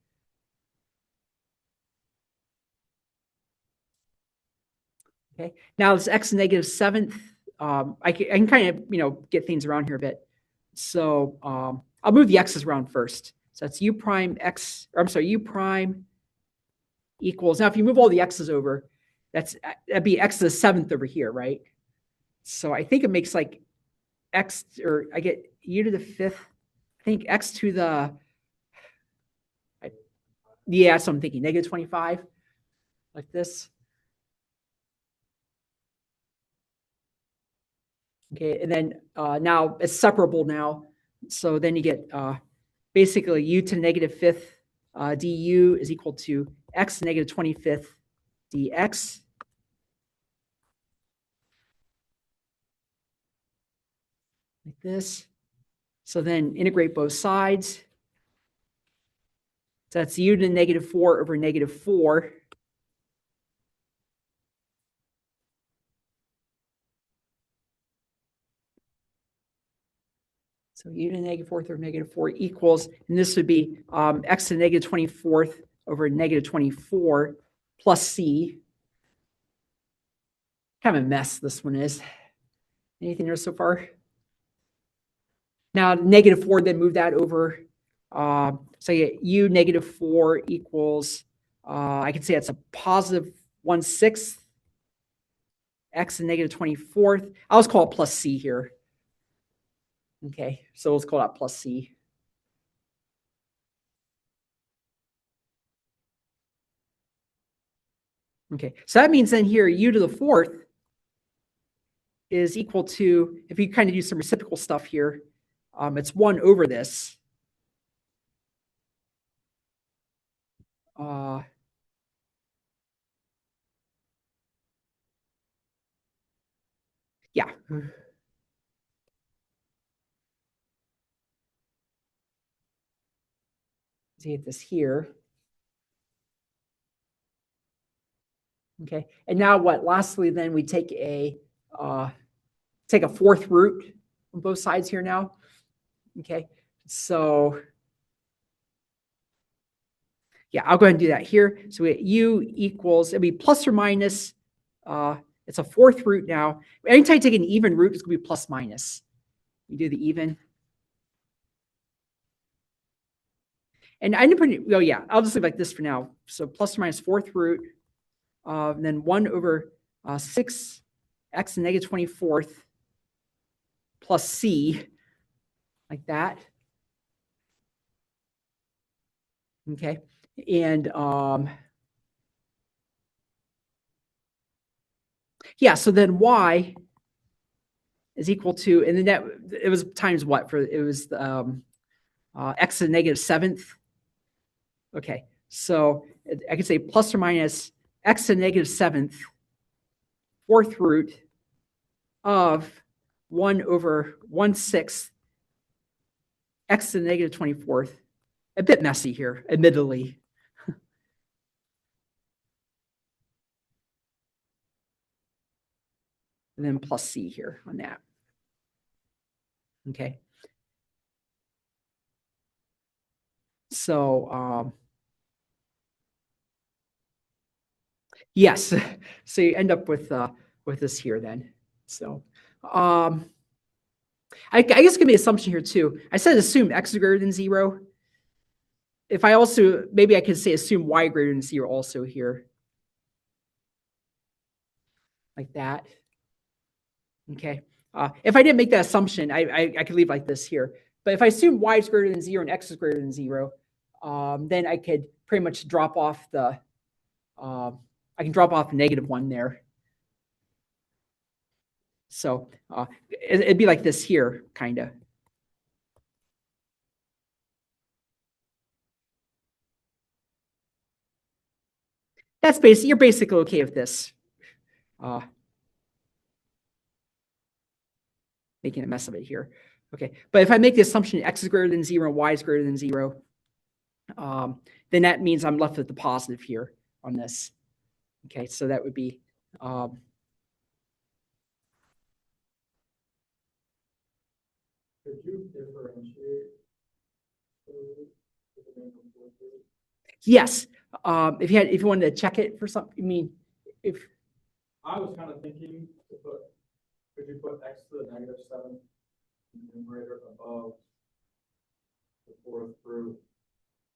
Okay, now this x to the negative 7th, I can kind of, get things around here a bit. So I'll move the x's around first. So that's u prime x, or I'm sorry, u prime equals, now if you move all the x's over, that'd be x to the 7th over here, right? So I think it makes like x, or I get u to the 5th, I think x to the, yeah, that's what I'm thinking, negative 25, like this. Okay, and then now it's separable now. So then you get basically u to the negative 5th du is equal to x to the negative 25th dx. Like this. So then integrate both sides. So that's u to the negative 4 over negative 4. So u to the negative 4th over negative 4 equals, and this would be x to the negative 24th over negative 24 plus c. Kind of a mess this one is. Anything there so far? Now, negative 4, then move that over. So you get u negative 4 equals, I can say that's a positive 1/6 x to the negative 24th. I'll just call it plus c here. Okay, so let's call that plus c. Okay, so that means then here u to the fourth is equal to, if you kind of do some reciprocal stuff here, it's 1 over this. Yeah. See this here. Okay, and now what? Lastly, then we take a fourth root on both sides here now. Okay, so yeah, I'll go ahead and do that here. So we u equals, it'll be plus or minus, it's a fourth root now. Anytime you take an even root, it's going to be plus minus. You do the even. And I didn't put it, oh yeah, I'll just leave like this for now. So plus or minus fourth root, and then 1 over 6 x to the negative 24th plus c, like that. Okay, and yeah, so then y is equal to, and then that, it was times what? It was x to the negative 7th. Okay, so I could say plus or minus x to the negative 7th, fourth root of 1 over 1/6 x to the negative 24th. A bit messy here, admittedly. And then plus c here on that. Okay. So yes, so you end up with this here then. So I guess give me an assumption here too. I said assume x is greater than 0. If I also, maybe I could say assume y greater than 0 also here. Like that. Okay. If I didn't make that assumption, I could leave like this here. But if I assume y is greater than 0 and x is greater than 0, then I could pretty much drop off the, I can drop off the -1 there. So it'd be like this here, kind of. That's basically, you're basically okay with this. Making a mess of it here. Okay, but if I make the assumption x is greater than 0 and y is greater than 0, then that means I'm left with the positive here on this. Okay, so that would be Could you differentiate? yes. If you wanted to check it for something, I mean, if I was kind of thinking to put, could you put x to the negative 7 in the numerator above the fourth root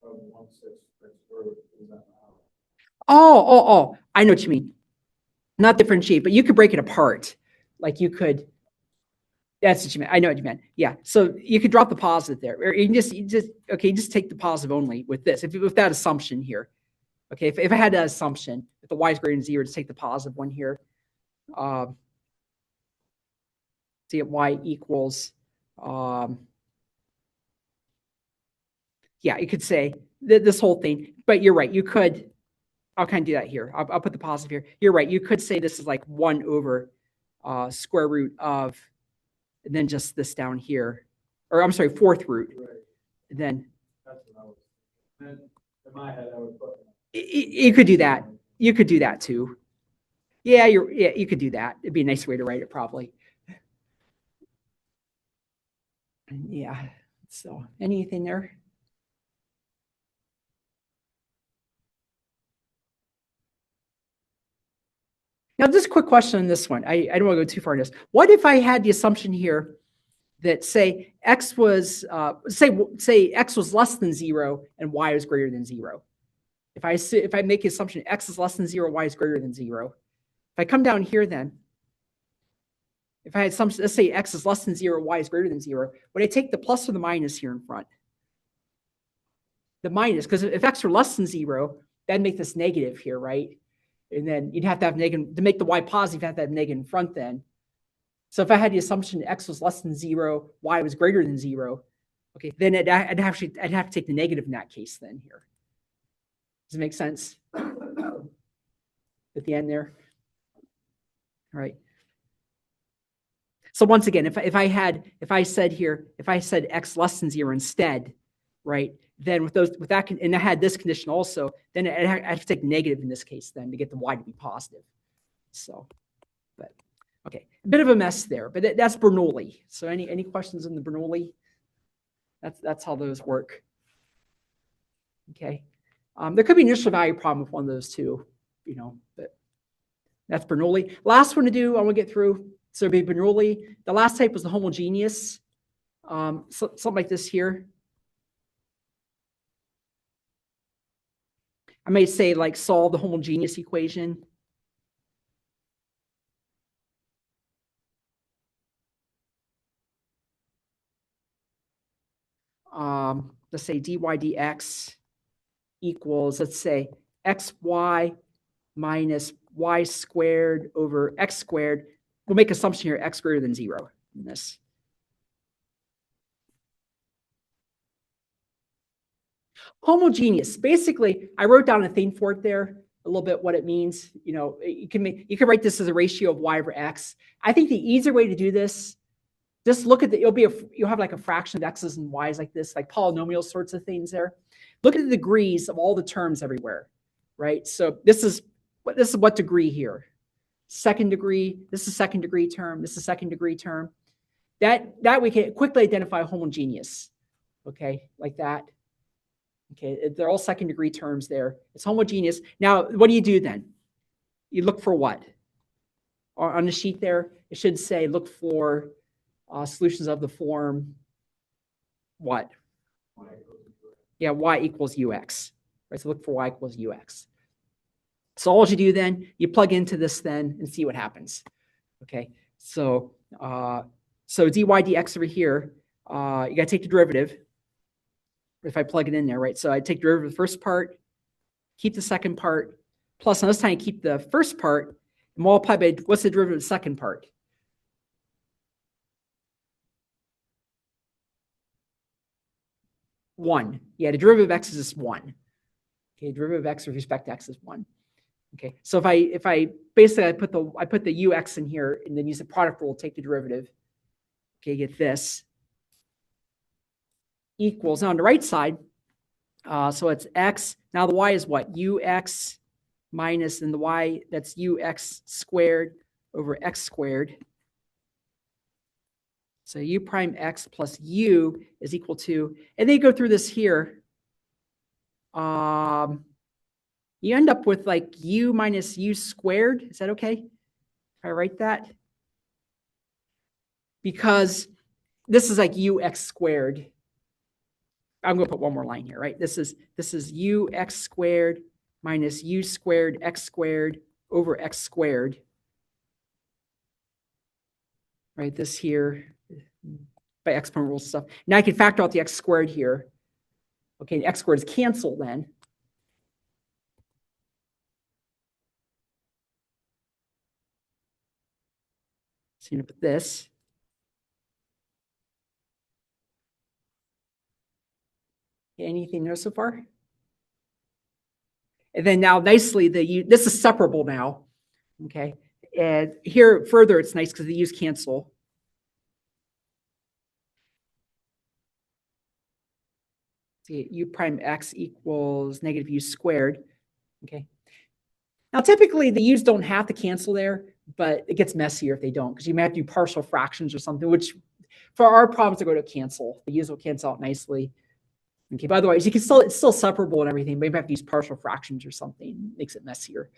of 1/6 x squared? Is that how? oh, I know what you mean. Not differentiate, but you could break it apart. Like you could. That's what you meant. I know what you meant. Yeah. So you could drop the positive there, or you can just take the positive only with this. With that assumption here. Okay. If I had that assumption, if the y is greater than 0, just take the positive one here. See at y equals. Yeah, you could say this whole thing, but you're right. You could. I'll kind of do that here. I'll put the positive here. You're right. You could say this is like 1 over square root of, and then just this down here, or I'm sorry, fourth root. Right. And then That's what I was. Then in my head, I would put. You could do that. You could do that too. Yeah, you could do that. It'd be a nice way to write it, probably. Yeah. So anything there? Now, just a quick question on this one. I don't want to go too far in this. What if I had the assumption here that say x was say x was less than 0 and y was greater than 0? If I make the assumption x is less than 0, y is greater than 0. If I come down here, then if I had some, let's say x is less than 0, y is greater than 0, would I take the plus or the minus here in front? The minus, because if x were less than 0, that'd make this negative here, right? And then you'd have to have negative, to make the y positive, you have to have negative in front then. So if I had the assumption x was less than 0, y was greater than 0, okay, then I'd have to take the negative in that case then here. Does it make sense? At the end there? All right. So once again, if I said x less than 0 instead, right? Then with that, and I had this condition also, then I have to take negative in this case then to get the y to be positive. So, but okay, a bit of a mess there, but that's Bernoulli. So any questions on the Bernoulli? That's how those work. Okay, there could be an initial value problem with one of those too, but that's Bernoulli. Last one to do, I want to get through. So it'd be Bernoulli. The last type was the homogeneous, something like this here. I may say like solve the homogeneous equation. Let's say dy dx equals, let's say xy minus y squared over x squared. We'll make assumption here x greater than 0 in this. Homogeneous. Basically, I wrote down a thing for it there, a little bit what it means. You can write this as a ratio of y over x. I think the easier way to do this, just look at you'll have like a fraction of x's and y's like this, like polynomial sorts of things there. Look at the degrees of all the terms everywhere, right? So this is what degree here? Second degree. This is second degree term. This is second degree term. That we can quickly identify homogeneous. Okay, like that. Okay, they're all second degree terms there. It's homogeneous. Now, what do you do then? You look for what? Or on the sheet there, it should say look for solutions of the form what? Yeah, y equals ux. Right, so look for y equals ux. So all you do then, you plug into this then and see what happens. Okay, so dy dx over here, you got to take the derivative. If I plug it in there, right? So I take the derivative of the first part, keep the second part, plus now this time I keep the first part and multiply by what's the derivative of the second part? 1. Yeah, the derivative of x is just 1. Okay, derivative of x with respect to x is 1. Okay, so if I basically I put the ux in here and then use the product rule, take the derivative. Okay, get this equals now on the right side. So it's x. Now the y is what? Ux minus, and the y, that's ux squared over x squared. So u prime x plus u is equal to, and then you go through this here. You end up with like u minus u squared. Is that okay if I write that? Because this is like ux squared. I'm going to put one more line here, right? This is ux squared minus u squared x squared over x squared. Right, this here by exponent rule stuff. Now I can factor out the x squared here. Okay, the x squared is canceled then. So you put this. Anything there so far? And then now nicely, this is separable now. Okay, and here further it's nice because the u's cancel. See, u prime x equals negative u squared. Okay. Now typically the u's don't have to cancel there, but it gets messier if they don't, because you may have to do partial fractions or something, which for our problems are going to cancel. The u's will cancel out nicely. Okay, by the way, it's still separable and everything, but you have to use partial fractions or something. It makes it messier.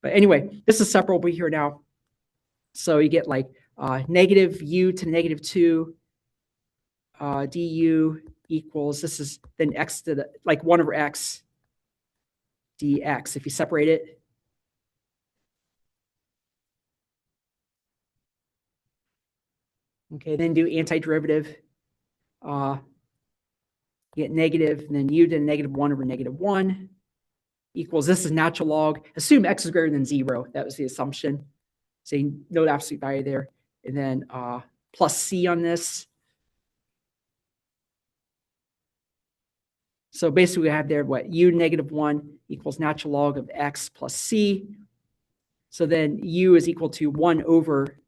But anyway, this is separable here now. So you get like negative u to negative 2 du equals, this is then x to the, like 1 over x dx. If you separate it, okay, then do antiderivative. Get negative, and then u to negative 1 over negative 1. equals, this is natural log. Assume x is greater than 0. That was the assumption. Saying no absolute value there. And then plus c on this. So basically we have there what? U -1 equals natural log of x plus c. So then u is equal to 1 over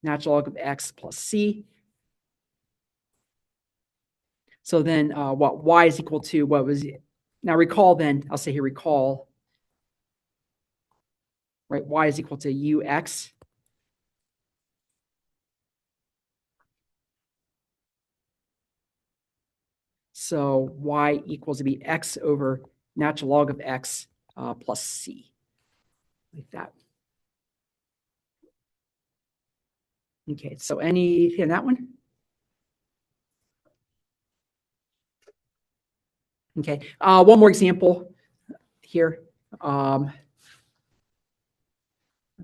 natural log of x plus c. So then what y is equal to, what was it? Now recall then, I'll say here recall, right? Y is equal to ux. So y equals to be x over natural log of x plus c, like that. Okay, so anything on that one? Okay, one more example here. Let's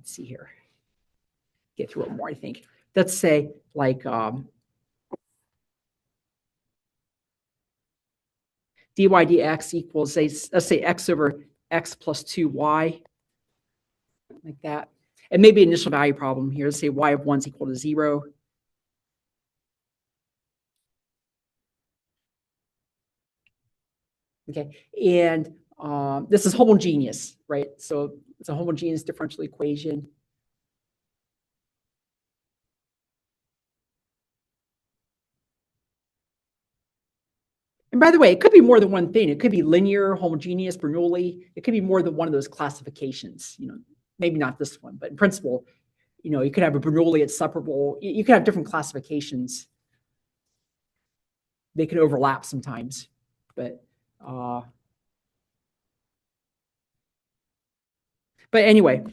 see here. Get through it more, I think. Let's say like dy dx equals, let's say x over x plus 2y, like that. And maybe initial value problem here. Let's say y of 1 is equal to 0. Okay, and this is homogeneous, right? So it's a homogeneous differential equation. And by the way, it could be more than one thing. It could be linear, homogeneous, Bernoulli. It could be more than one of those classifications. Maybe not this one, but in principle, you could have a Bernoulli it's separable. You could have different classifications. They could overlap sometimes, but anyway,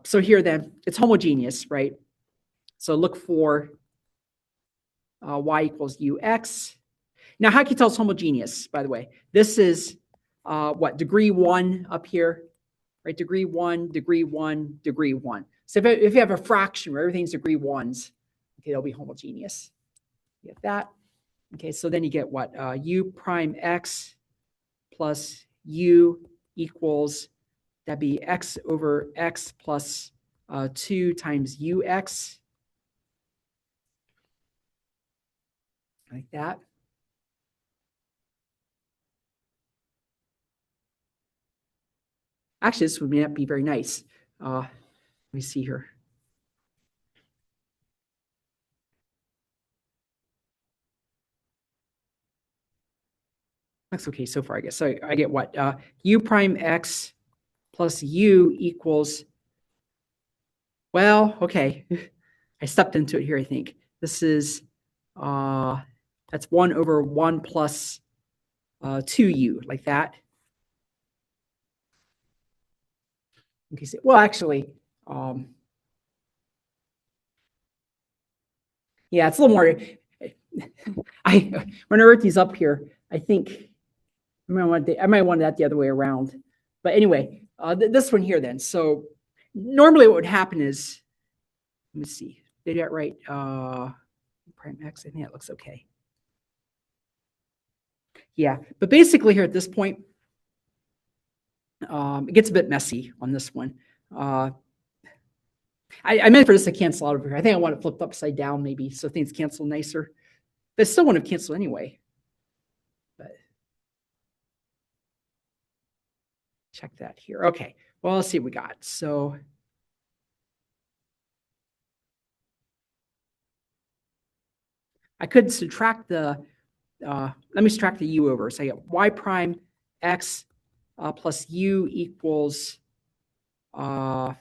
so here then it's homogeneous, right? So look for y equals ux. Now, how can you tell it's homogeneous, by the way? This is what, degree 1 up here, right? Degree 1, degree 1, degree 1. So if you have a fraction where everything's degree 1s, okay, they'll be homogeneous. You get that? Okay, so then you get what? U prime x plus u equals, that'd be x over x plus 2 times ux. Like that. Actually, this would not be very nice. Let me see here. That's okay so far, I guess. So I get what? U prime x plus u equals, well, okay. I stepped into it here, I think. This is, that's 1 over 1 plus 2u, like that. Okay, so, well, actually, yeah, it's a little more. When I wrote these up here, I think I might want that the other way around. But anyway, this one here then. So normally what would happen is, let me see, did I get right? Prime x, I think that looks okay. Yeah, but basically here at this point, it gets a bit messy on this one. I meant for this to cancel out over here. I think I want it flipped upside down maybe, so things cancel nicer. But I still want to cancel anyway. But check that here. Okay, well, let's see what we got. So I could subtract the, let me subtract the u over. So I get y prime x plus u equals, that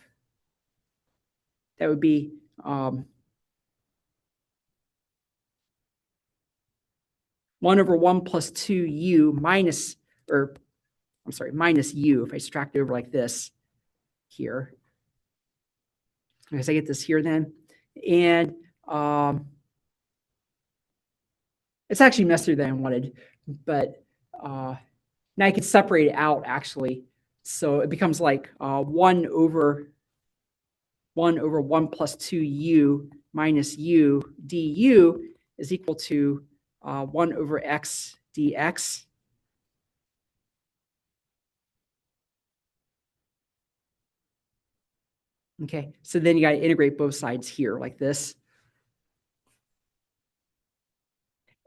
would be 1 over 1 plus 2u minus, or I'm sorry, minus u, if I subtract it over like this here. As I get this here then. And it's actually messier than I wanted, but now I can separate it out actually. So it becomes like 1 over 1 plus 2u minus u du is equal to 1 over x dx. Okay, so then you got to integrate both sides here like this.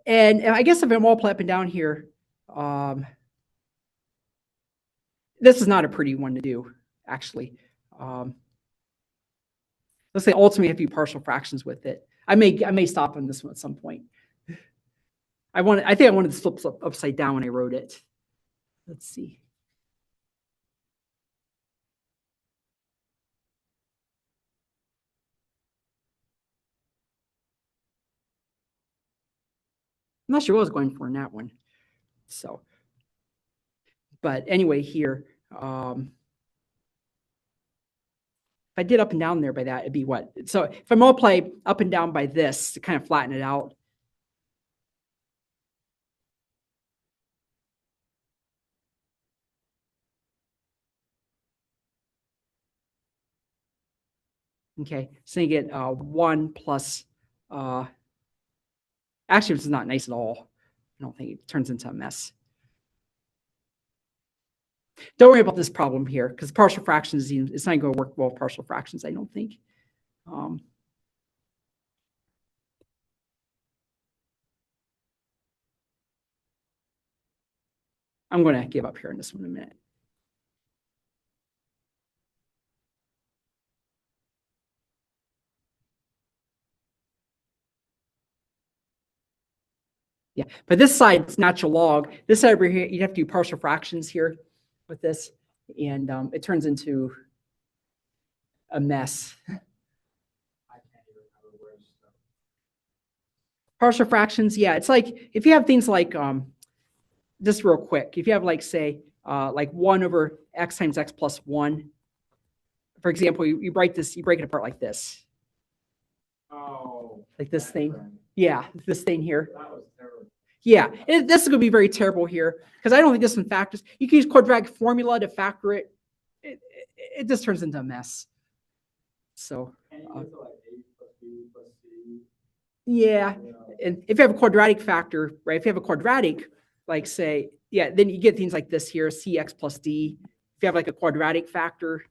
And I guess if I multiply up and down here, this is not a pretty one to do, actually. Let's say ultimately I have to do partial fractions with it. I may stop on this one at some point. I think I wanted to flip upside down when I wrote it. Let's see. I'm not sure what I was going for in that one. So, but anyway, here, if I did up and down there by that, it'd be what? So if I multiply up and down by this to kind of flatten it out, okay, so you get 1 plus, actually, this is not nice at all. I don't think it turns into a mess. Don't worry about this problem here, because partial fractions, it's not going to work well with partial fractions, I don't think. I'm going to give up here in this one in a minute. Yeah, but this side, it's natural log. This side over here, you'd have to do partial fractions here with this, and it turns into a mess. I can't even remember where it's stuff. Partial fractions, yeah, it's like if you have things like, just real quick, if you have like, say, like 1 over x times x plus 1, for example, you break it apart like this. Oh. Like this that's thing. right. Yeah, this thing here. That was terrible. Yeah, this is going to be very terrible here because I don't think this one factors. You can use quadratic formula to factor it. It just turns into a mess. So, Can you get to like A plus B plus C? yeah. And if you have a quadratic factor, right? If you have a quadratic, like say, yeah, then you get things like this here, cx plus d. If you have like a quadratic factor,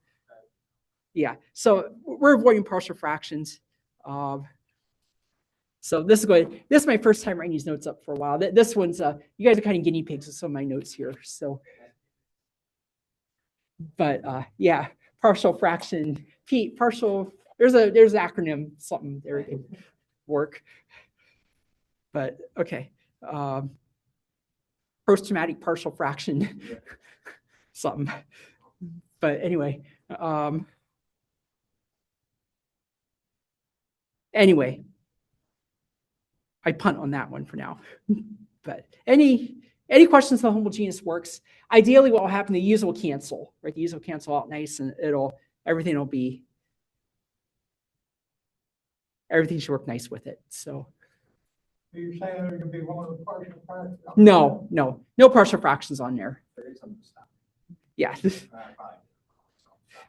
yeah. So we're avoiding partial fractions. So this is good. This is my first time writing these notes up for a while. This one's you guys are kind of guinea pigs with some of my notes here. So, but yeah, partial fraction, partial. There's an acronym, something there it can work. But okay, post-traumatic partial fraction, something. But anyway, I punt on that one for now. But any questions on homogeneous works? Ideally, what will happen, the u's will cancel, right? The u's will cancel out nice, and everything should work nice with it. So Are you saying there could be one of the partial fractions? no partial fractions on there. There is some stuff. Yeah. Probably.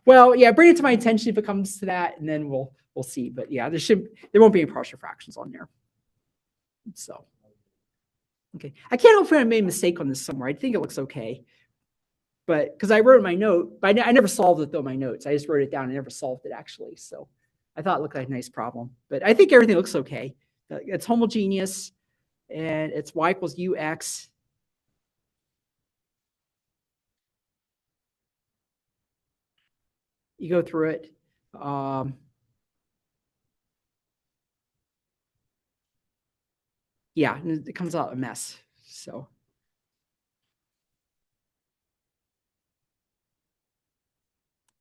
Well, yeah, bring it to my attention if it comes to that, and then we'll see. But yeah, there won't be any partial fractions on there. So, okay. I can't help if I made a mistake on this somewhere. I think it looks okay. But because I wrote my note, but I never solved it though, my notes. I just wrote it down. I never solved it actually. So I thought it looked like a nice problem. But I think everything looks okay. It's homogeneous and it's y equals ux. You go through it. Yeah, and it comes out a mess. So.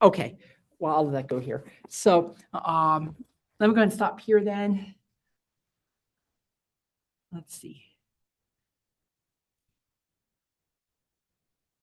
Okay, well, I'll let that go here. So let me go ahead and stop here then. Let's see.